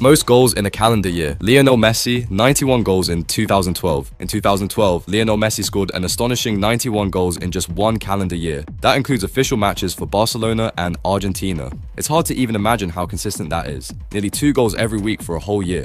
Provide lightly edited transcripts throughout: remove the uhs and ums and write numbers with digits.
Most goals in a calendar year. Lionel Messi, 91 goals in 2012. In 2012, Lionel Messi scored an astonishing 91 goals in just one calendar year. That includes official matches for Barcelona and Argentina. It's hard to even imagine how consistent that is. Nearly 2 goals every week for a whole year.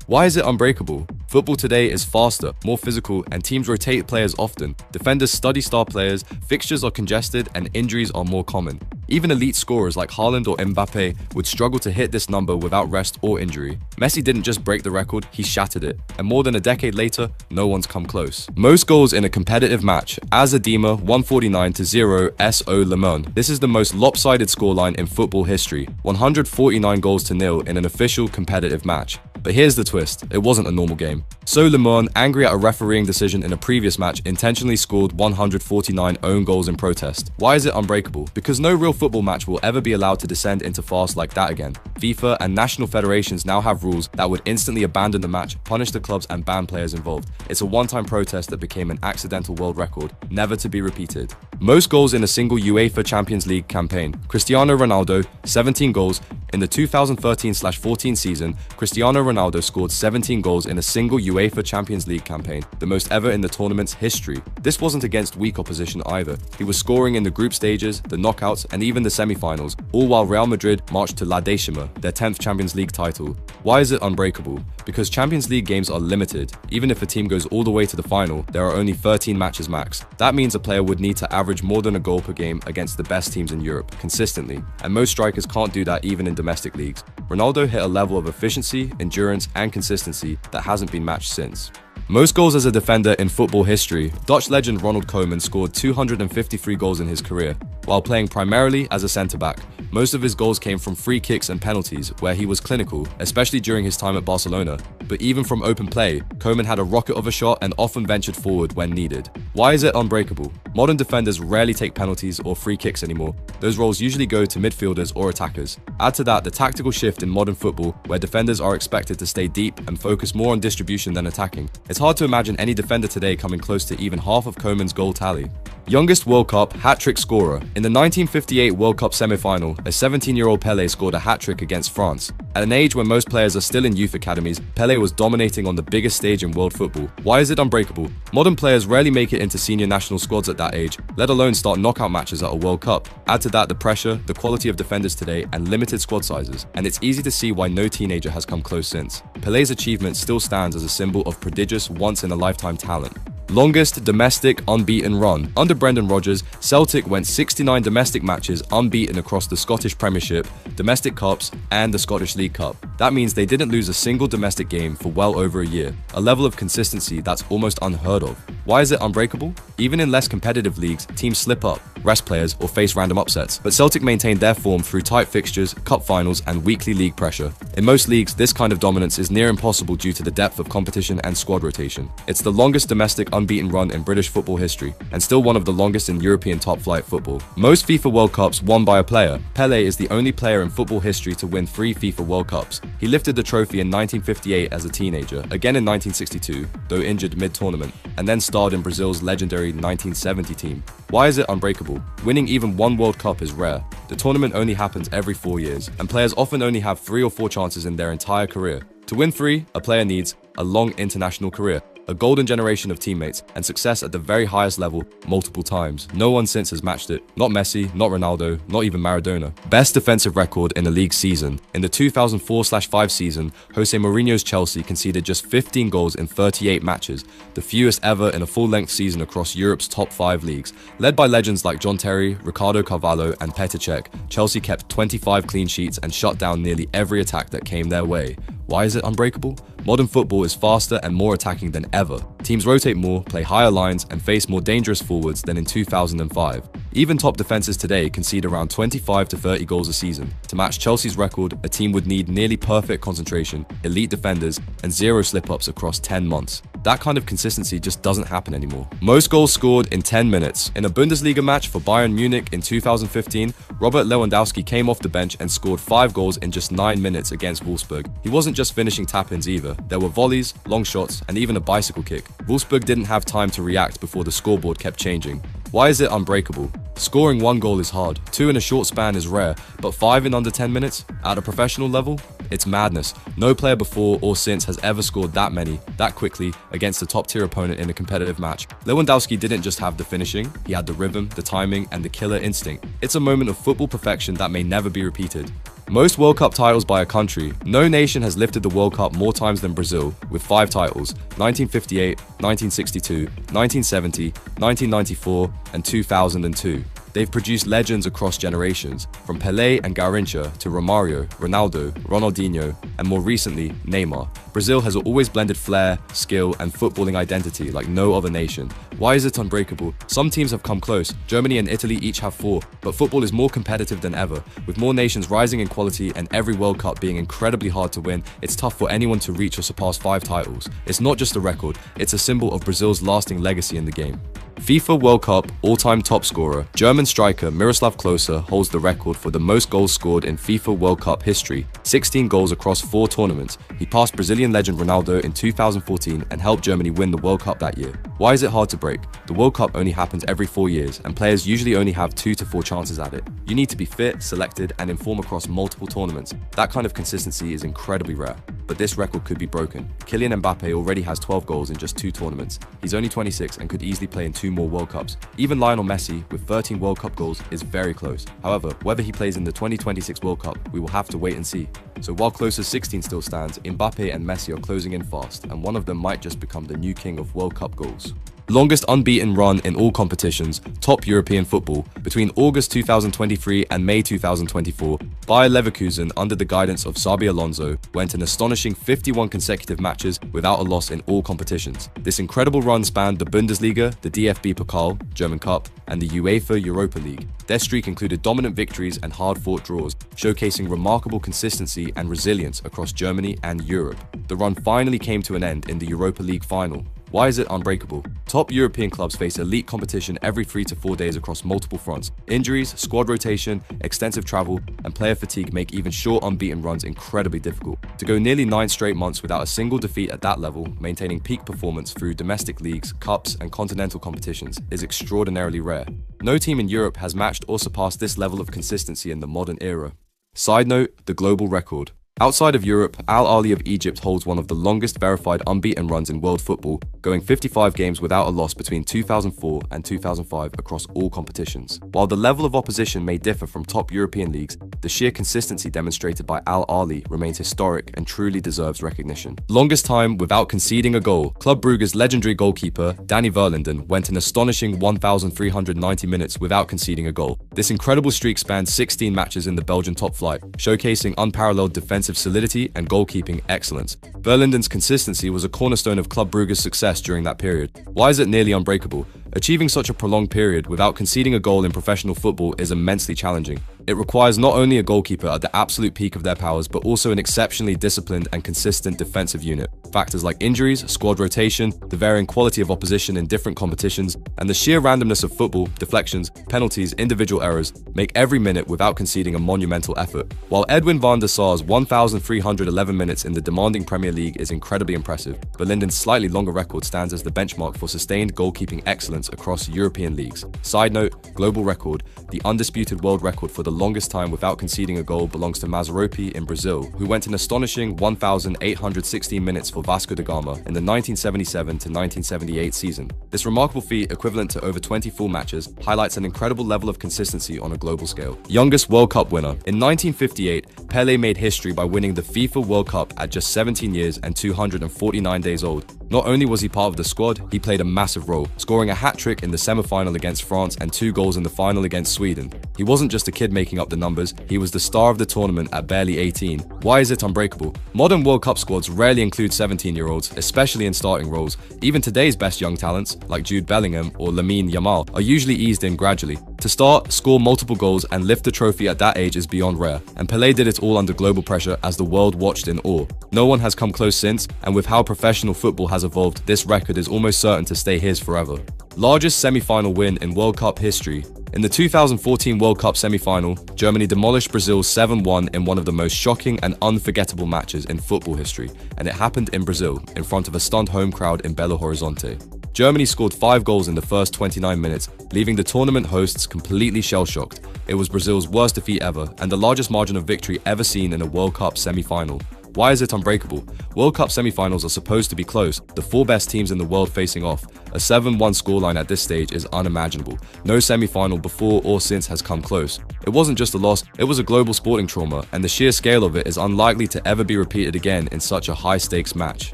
Why is it unbreakable? Football today is faster, more physical, and teams rotate players often. Defenders study star players, fixtures are congested, and injuries are more common. Even elite scorers like Haaland or Mbappe would struggle to hit this number without rest or injury. Messi didn't just break the record, he shattered it. And more than a decade later, no one's come close. Most goals in a competitive match. Azadima 149-0 SO Le Mans. This is the most lopsided scoreline in football history. 149 goals to nil in an official competitive match. But here's the twist, it wasn't a normal game. So Le Mans, angry at a refereeing decision in a previous match, intentionally scored 149 own goals in protest. Why is it unbreakable? Because no real football match will ever be allowed to descend into farce like that again. FIFA and national federations now have rules that would instantly abandon the match, punish the clubs, and ban players involved. It's a one-time protest that became an accidental world record, never to be repeated. Most goals in a single UEFA Champions League campaign. Cristiano Ronaldo, 17 goals. In the 2013-14 season, Cristiano Ronaldo scored 17 goals in a single UEFA Champions League campaign, the most ever in the tournament's history. This wasn't against weak opposition either. He was scoring in the group stages, the knockouts, and even the semi-finals, all while Real Madrid marched to La Decima, their 10th Champions League title. Why is it unbreakable? Because Champions League games are limited. Even if a team goes all the way to the final, there are only 13 matches max. That means a player would need to average more than a goal per game against the best teams in Europe, consistently. And most strikers can't do that even in domestic leagues. Ronaldo hit a level of efficiency, endurance, and consistency that hasn't been matched since. Most goals as a defender in football history. Dutch legend Ronald Koeman scored 253 goals in his career. While playing primarily as a centre-back, most of his goals came from free kicks and penalties, where he was clinical, especially during his time at Barcelona. But even from open play, Koeman had a rocket of a shot and often ventured forward when needed. Why is it unbreakable? Modern defenders rarely take penalties or free kicks anymore. Those roles usually go to midfielders or attackers. Add to that the tactical shift in modern football, where defenders are expected to stay deep and focus more on distribution than attacking. It's hard to imagine any defender today coming close to even half of Koeman's goal tally. Youngest World Cup hat-trick scorer. In the 1958 World Cup semi-final, a 17-year-old Pelé scored a hat-trick against France. At an age when most players are still in youth academies, Pelé was dominating on the biggest stage in world football. Why is it unbreakable? Modern players rarely make it into senior national squads at that age, let alone start knockout matches at a World Cup. Add to that the pressure, the quality of defenders today, and limited squad sizes, and it's easy to see why no teenager has come close since. Pelé's achievement still stands as a symbol of prodigious, once-in-a-lifetime talent. Longest domestic unbeaten run. Under Brendan Rodgers, Celtic went 69 domestic matches unbeaten across the Scottish Premiership, domestic cups, and the Scottish League Cup. That means they didn't lose a single domestic game for well over a year, a level of consistency that's almost unheard of. Why is it unbreakable? Even in less competitive leagues, teams slip up, rest players, or face random upsets. But Celtic maintained their form through tight fixtures, cup finals, and weekly league pressure. In most leagues, this kind of dominance is near impossible due to the depth of competition and squad rotation. It's the longest domestic unbeaten run in British football history, and still one of the longest in European top-flight football. Most FIFA World Cups won by a player. Pelé is the only player in football history to win 3 FIFA World Cups. He lifted the trophy in 1958 as a teenager, again in 1962, though injured mid-tournament, and then starred in Brazil's legendary 1970 team. Why is it unbreakable? Winning even one World Cup is rare. The tournament only happens every 4 years, and players often only have 3 or 4 chances in their entire career. To win 3, a player needs a long international career, a golden generation of teammates, and success at the very highest level multiple times. No one since has matched it. Not Messi, not Ronaldo, not even Maradona. Best defensive record in a league season. In the 2004-05 season, Jose Mourinho's Chelsea conceded just 15 goals in 38 matches, the fewest ever in a full-length season across Europe's top 5 leagues. Led by legends like John Terry, Ricardo Carvalho, and Petr Cech, Chelsea kept 25 clean sheets and shut down nearly every attack that came their way. Why is it unbreakable? Modern football is faster and more attacking than ever. Teams rotate more, play higher lines, and face more dangerous forwards than in 2005. Even top defenses today concede around 25 to 30 goals a season. To match Chelsea's record, a team would need nearly perfect concentration, elite defenders, and 0 slip-ups across 10 months. That kind of consistency just doesn't happen anymore. Most goals scored in 10 minutes. In a Bundesliga match for Bayern Munich in 2015, Robert Lewandowski came off the bench and scored 5 goals in just 9 minutes against Wolfsburg. He wasn't just finishing tap-ins either. There were volleys, long shots, and even a bicycle kick. Wolfsburg didn't have time to react before the scoreboard kept changing. Why is it unbreakable? Scoring 1 goal is hard, 2 in a short span is rare, but 5 in under 10 minutes? At a professional level? It's madness. No player before or since has ever scored that many, that quickly, against a top-tier opponent in a competitive match. Lewandowski didn't just have the finishing, he had the rhythm, the timing, and the killer instinct. It's a moment of football perfection that may never be repeated. Most World Cup titles by a country. No nation has lifted the World Cup more times than Brazil, with 5 titles: 1958, 1962, 1970, 1994, and 2002. They've produced legends across generations, from Pelé and Garrincha to Romario, Ronaldo, Ronaldinho, and more recently, Neymar. Brazil has always blended flair, skill, and footballing identity like no other nation. Why is it unbreakable? Some teams have come close. Germany and Italy each have 4, but football is more competitive than ever. With more nations rising in quality and every World Cup being incredibly hard to win, it's tough for anyone to reach or surpass 5 titles. It's not just a record, it's a symbol of Brazil's lasting legacy in the game. FIFA World Cup all-time top scorer, German striker Miroslav Klose holds the record for the most goals scored in FIFA World Cup history, 16 goals across 4 tournaments. He passed Brazilian legend Ronaldo in 2014 and helped Germany win the World Cup that year. Why is it hard to break? The World Cup only happens every 4 years, and players usually only have 2 to 4 chances at it. You need to be fit, selected, and inform across multiple tournaments. That kind of consistency is incredibly rare. But this record could be broken. Kylian Mbappe already has 12 goals in just 2 tournaments. He's only 26 and could easily play in 2 more World Cups. Even Lionel Messi, with 13 World Cup goals, is very close. However, whether he plays in the 2026 World Cup, we will have to wait and see. So while Klose's 16 still stands, Mbappe and Messi are closing in fast, and one of them might just become the new king of World Cup goals. Longest unbeaten run in all competitions, top European football. Between August 2023 and May 2024, Bayer Leverkusen, under the guidance of Xabi Alonso, went an astonishing 51 consecutive matches without a loss in all competitions. This incredible run spanned the Bundesliga, the DFB Pokal, German Cup, and the UEFA Europa League. Their streak included dominant victories and hard-fought draws, showcasing remarkable consistency and resilience across Germany and Europe. The run finally came to an end in the Europa League final. Why is it unbreakable? Top European clubs face elite competition every 3 to 4 days across multiple fronts. Injuries, squad rotation, extensive travel, and player fatigue make even short unbeaten runs incredibly difficult. To go nearly 9 straight months without a single defeat at that level, maintaining peak performance through domestic leagues, cups, and continental competitions is extraordinarily rare. No team in Europe has matched or surpassed this level of consistency in the modern era. Side note, the global record. Outside of Europe, Al Ahly of Egypt holds one of the longest verified unbeaten runs in world football, going 55 games without a loss between 2004 and 2005 across all competitions. While the level of opposition may differ from top European leagues, the sheer consistency demonstrated by Al Ahly remains historic and truly deserves recognition. Longest time without conceding a goal. Club Brugge's legendary goalkeeper, Danny Verlinden, went an astonishing 1,390 minutes without conceding a goal. This incredible streak spanned 16 matches in the Belgian top flight, showcasing unparalleled defensive solidity and goalkeeping excellence. Verlinden's consistency was a cornerstone of Club Brugge's success during that period. Why is it nearly unbreakable? Achieving such a prolonged period without conceding a goal in professional football is immensely challenging. It requires not only a goalkeeper at the absolute peak of their powers, but also an exceptionally disciplined and consistent defensive unit. Factors like injuries, squad rotation, the varying quality of opposition in different competitions, and the sheer randomness of football, deflections, penalties, individual errors, make every minute without conceding a monumental effort. While Edwin van der Sar's 1,311 minutes in the demanding Premier League is incredibly impressive, Verlinden's slightly longer record stands as the benchmark for sustained goalkeeping excellence across European leagues. Side note, global record, the undisputed world record for the longest time without conceding a goal belongs to Mazzaropi in Brazil, who went an astonishing 1,816 minutes for Vasco da Gama in the 1977 to 1978 season. This remarkable feat, equivalent to over 20 full matches, highlights an incredible level of consistency on a global scale. Youngest World Cup winner. In 1958, Pelé made history by winning the FIFA World Cup at just 17 years and 249 days old. Not only was he part of the squad, he played a massive role, scoring a hat-trick in the semi-final against France and 2 goals in the final against Sweden. He wasn't just a kid making up the numbers, he was the star of the tournament at barely 18. Why is it unbreakable? Modern World Cup squads rarely include 17-year-olds, especially in starting roles. Even today's best young talents, like Jude Bellingham or Lamine Yamal, are usually eased in gradually. To start, score multiple goals and lift the trophy at that age is beyond rare, and Pelé did it all under global pressure as the world watched in awe. No one has come close since, and with how professional football has evolved, this record is almost certain to stay his forever. Largest semi-final win in World Cup history. In the 2014 World Cup semi-final, Germany demolished Brazil 7-1 in one of the most shocking and unforgettable matches in football history, and it happened in Brazil, in front of a stunned home crowd in Belo Horizonte. Germany scored 5 goals in the first 29 minutes, leaving the tournament hosts completely shell-shocked. It was Brazil's worst defeat ever and the largest margin of victory ever seen in a World Cup semi-final. Why is it unbreakable? World Cup semi-finals are supposed to be close, the four best teams in the world facing off. A 7-1 scoreline at this stage is unimaginable. No semi-final before or since has come close. It wasn't just a loss, it was a global sporting trauma, and the sheer scale of it is unlikely to ever be repeated again in such a high-stakes match.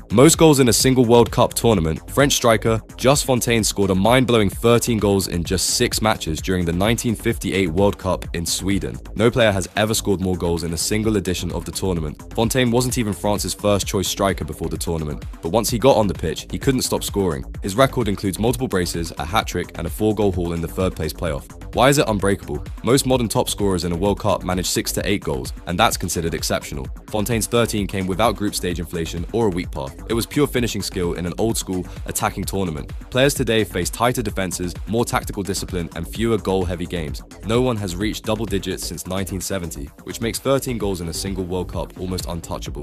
Most goals in a single World Cup tournament, French striker Just Fontaine scored a mind-blowing 13 goals in just 6 matches during the 1958 World Cup in Sweden. No player has ever scored more goals in a single edition of the tournament. Fontaine wasn't even France's first-choice striker before the tournament, but once he got on the pitch, he couldn't stop scoring. His record includes multiple braces, a hat-trick, and a 4-goal haul in the third-place playoff. Why is it unbreakable? Most modern top scorers in a World Cup manage 6 to 8 goals, and that's considered exceptional. Fontaine's 13 came without group stage inflation or a weak path. It was pure finishing skill in an old-school, attacking tournament. Players today face tighter defenses, more tactical discipline, and fewer goal-heavy games. No one has reached double digits since 1970, which makes 13 goals in a single World Cup almost untouchable.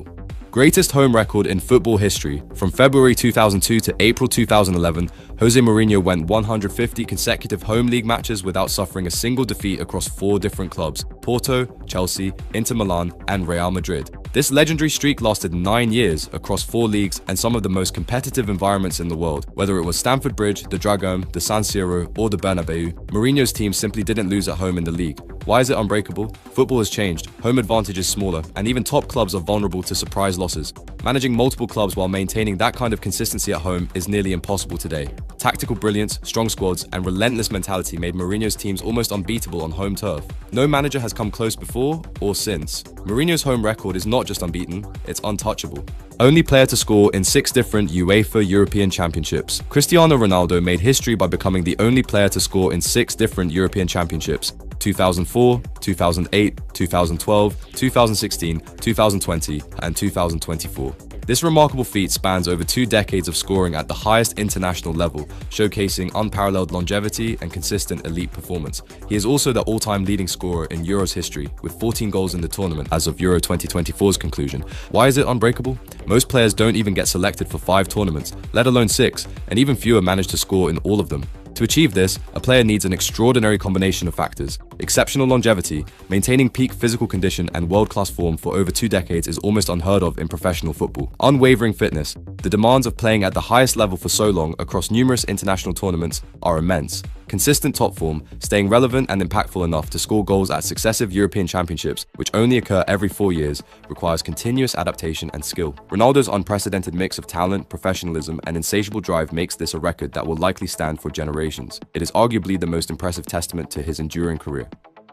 Greatest home record in football history. From February 2002 to April 2011, Jose Mourinho went 150 consecutive home league matches without suffering a single defeat across 4 different clubs: Porto, Chelsea, Inter Milan, and Real Madrid. This legendary streak lasted 9 years across 4 leagues and some of the most competitive environments in the world. Whether it was Stamford Bridge, the Dragón, the San Siro, or the Bernabeu, Mourinho's team simply didn't lose at home in the league. Why is it unbreakable? Football has changed, home advantage is smaller, and even top clubs are vulnerable to surprise losses. Managing multiple clubs while maintaining that kind of consistency at home is nearly impossible today. Tactical brilliance, strong squads, and relentless mentality made Mourinho's teams almost unbeatable on home turf. No manager has come close before or since. Mourinho's home record is not just unbeaten, it's untouchable. Only player to score in 6 different UEFA European Championships. Cristiano Ronaldo made history by becoming the only player to score in 6 different European Championships: 2004, 2008, 2012, 2016, 2020, and 2024. This remarkable feat spans over 2 decades of scoring at the highest international level, showcasing unparalleled longevity and consistent elite performance. He is also the all-time leading scorer in Euros history, with 14 goals in the tournament as of Euro 2024's conclusion. Why is it unbreakable? Most players don't even get selected for 5 tournaments, let alone 6, and even fewer manage to score in all of them. To achieve this, a player needs an extraordinary combination of factors. Exceptional longevity, maintaining peak physical condition and world-class form for over 2 decades is almost unheard of in professional football. Unwavering fitness. The demands of playing at the highest level for so long across numerous international tournaments are immense. Consistent top form, staying relevant and impactful enough to score goals at successive European Championships, which only occur every 4 years, requires continuous adaptation and skill. Ronaldo's unprecedented mix of talent, professionalism, and insatiable drive makes this a record that will likely stand for generations. It is arguably the most impressive testament to his enduring career.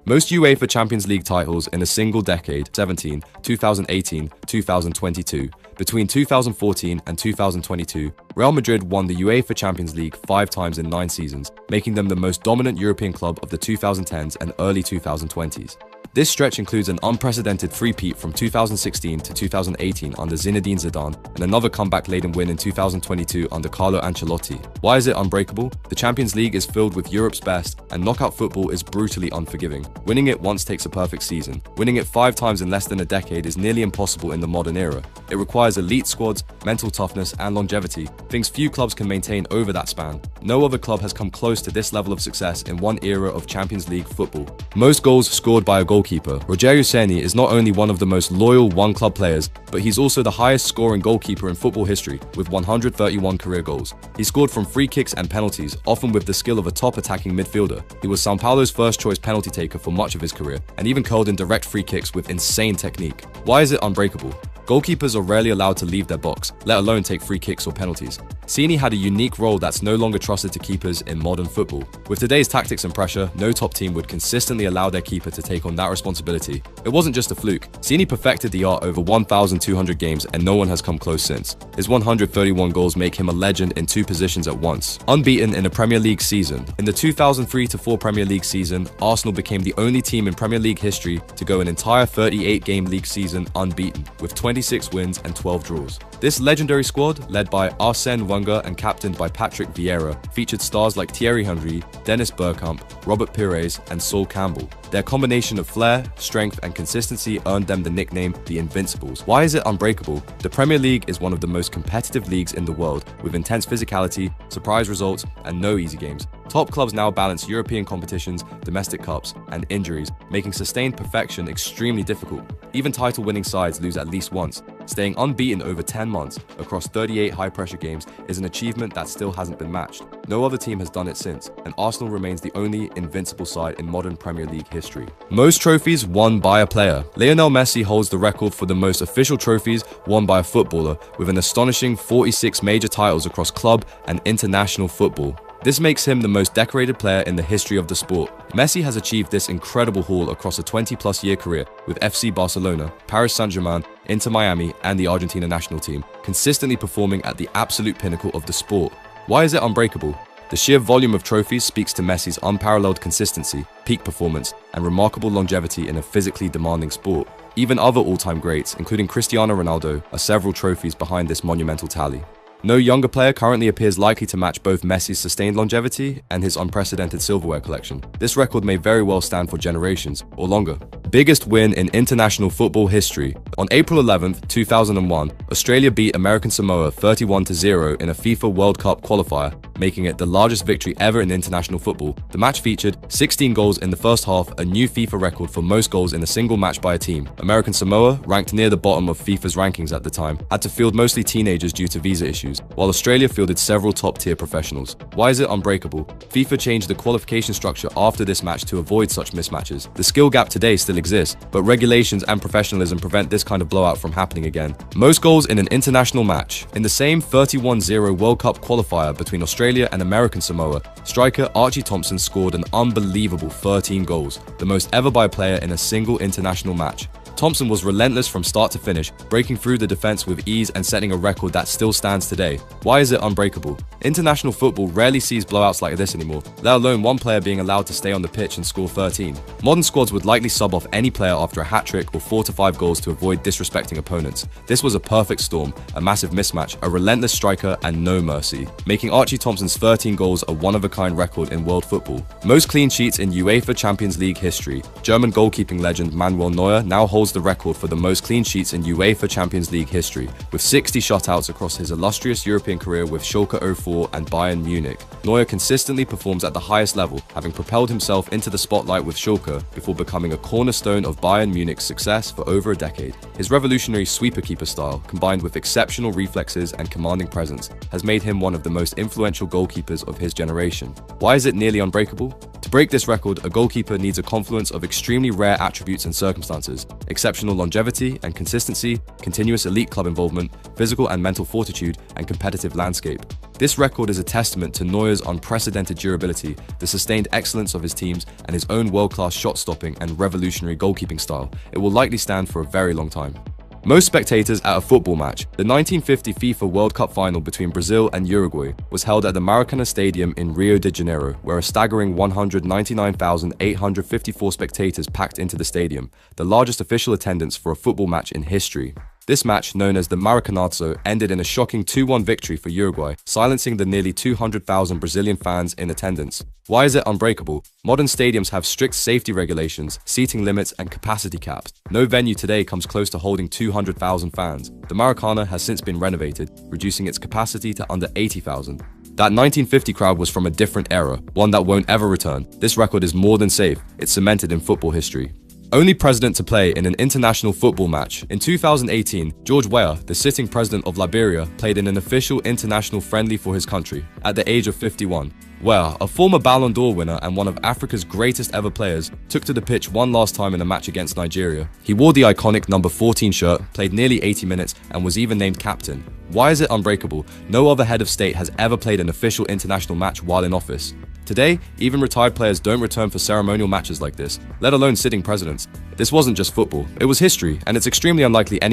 Most UEFA Champions League titles in a single decade: 17, 2018, 2022. Between 2014 and 2022, Real Madrid won the UEFA Champions League 5 times in 9 seasons, making them the most dominant European club of the 2010s and early 2020s. This stretch includes an unprecedented three-peat from 2016 to 2018 under Zinedine Zidane and another comeback-laden win in 2022 under Carlo Ancelotti. Why is it unbreakable? The Champions League is filled with Europe's best, and knockout football is brutally unforgiving. Winning it once takes a perfect season. Winning it 5 times in less than a decade is nearly impossible in the modern era. It requires elite squads, mental toughness, and longevity, things few clubs can maintain over that span. No other club has come close to this level of success in one era of Champions League football. Most goals scored by a goalkeeper. Rogerio Ceni is not only one of the most loyal one-club players, but he's also the highest scoring goalkeeper in football history, with 131 career goals. He scored from free kicks and penalties, often with the skill of a top attacking midfielder. He was São Paulo's first-choice penalty taker for much of his career, and even curled in direct free kicks with insane technique. Why is it unbreakable? Goalkeepers are rarely allowed to leave their box, let alone take free kicks or penalties. Ceni had a unique role that's no longer trusted to keepers in modern football. With today's tactics and pressure, no top team would consistently allow their keeper to take on that responsibility. It wasn't just a fluke. Ceni perfected the art over 1,200 games, and no one has come close since. His 131 goals make him a legend in 2 positions at once. Unbeaten in a Premier League season. In the 2003-04 Premier League season, Arsenal became the only team in Premier League history to go an entire 38-game league season unbeaten, with 26 wins and 12 draws. This legendary squad, led by Arsène Wenger and captained by Patrick Vieira, featured stars like Thierry Henry, Dennis Bergkamp, Robert Pires, and Sol Campbell. Their combination of flair, strength, and consistency earned them the nickname the Invincibles. Why is it unbreakable? The Premier League is one of the most competitive leagues in the world, with intense physicality, surprise results, and no easy games. Top clubs now balance European competitions, domestic cups, and injuries, making sustained perfection extremely difficult. Even title-winning sides lose at least once. Staying unbeaten over 10 months across 38 high-pressure games is an achievement that still hasn't been matched. No other team has done it since, and Arsenal remains the only invincible side in modern Premier League history. Most trophies won by a player. Lionel Messi holds the record for the most official trophies won by a footballer, with an astonishing 46 major titles across club and international football. This makes him the most decorated player in the history of the sport. Messi has achieved this incredible haul across a 20-plus year career with FC Barcelona, Paris Saint-Germain, Inter Miami, and the Argentina national team, consistently performing at the absolute pinnacle of the sport. Why is it unbreakable? The sheer volume of trophies speaks to Messi's unparalleled consistency, peak performance, and remarkable longevity in a physically demanding sport. Even other all-time greats, including Cristiano Ronaldo, are several trophies behind this monumental tally. No younger player currently appears likely to match both Messi's sustained longevity and his unprecedented silverware collection. This record may very well stand for generations or longer. Biggest win in international football history. On April 11, 2001, Australia beat American Samoa 31-0 in a FIFA World Cup qualifier, making it the largest victory ever in international football. The match featured 16 goals in the first half, a new FIFA record for most goals in a single match by a team. American Samoa, ranked near the bottom of FIFA's rankings at the time, had to field mostly teenagers due to visa issues, while Australia fielded several top-tier professionals. Why is it unbreakable? FIFA changed the qualification structure after this match to avoid such mismatches. The skill gap today still exists, but regulations and professionalism prevent this kind of blowout from happening again. Most goals in an international match. In the same 31-0 World Cup qualifier between Australia and American Samoa, striker Archie Thompson scored an unbelievable 13 goals, the most ever by a player in a single international match. Thompson was relentless from start to finish, breaking through the defense with ease and setting a record that still stands today. Why is it unbreakable? International football rarely sees blowouts like this anymore, let alone one player being allowed to stay on the pitch and score 13. Modern squads would likely sub off any player after a hat-trick or 4 to 5 goals to avoid disrespecting opponents. This was a perfect storm, a massive mismatch, a relentless striker, and no mercy, making Archie Thompson's 13 goals a one-of-a-kind record in world football. Most clean sheets in UEFA Champions League history. German goalkeeping legend Manuel Neuer now holds the record for the most clean sheets in UEFA Champions League history, with 60 shutouts across his illustrious European career with Schalke 04 and Bayern Munich. Neuer consistently performs at the highest level, having propelled himself into the spotlight with Schalke before becoming a cornerstone of Bayern Munich's success for over a decade. His revolutionary sweeper-keeper style, combined with exceptional reflexes and commanding presence, has made him one of the most influential goalkeepers of his generation. Why is it nearly unbreakable? To break this record, a goalkeeper needs a confluence of extremely rare attributes and circumstances: exceptional longevity and consistency, continuous elite club involvement, physical and mental fortitude, and competitive landscape. This record is a testament to Neuer's unprecedented durability, the sustained excellence of his teams, and his own world-class shot-stopping and revolutionary goalkeeping style. It will likely stand for a very long time. Most spectators at a football match. The 1950 FIFA World Cup final between Brazil and Uruguay was held at the Maracanã Stadium in Rio de Janeiro, where a staggering 199,854 spectators packed into the stadium, the largest official attendance for a football match in history. This match, known as the Maracanazo, ended in a shocking 2-1 victory for Uruguay, silencing the nearly 200,000 Brazilian fans in attendance. Why is it unbreakable? Modern stadiums have strict safety regulations, seating limits, and capacity caps. No venue today comes close to holding 200,000 fans. The Maracana has since been renovated, reducing its capacity to under 80,000. That 1950 crowd was from a different era, one that won't ever return. This record is more than safe. It's cemented in football history. Only president to play in an international football match. In 2018, George Weah, the sitting president of Liberia, played in an official international friendly for his country at the age of 51. Weah, a former Ballon d'Or winner and one of Africa's greatest ever players, took to the pitch one last time in a match against Nigeria. He wore the iconic number 14 shirt, played nearly 80 minutes, and was even named captain. Why is it unbreakable? No other head of state has ever played an official international match while in office. Today, even retired players don't return for ceremonial matches like this, let alone sitting presidents. This wasn't just football, it was history, and it's extremely unlikely anyone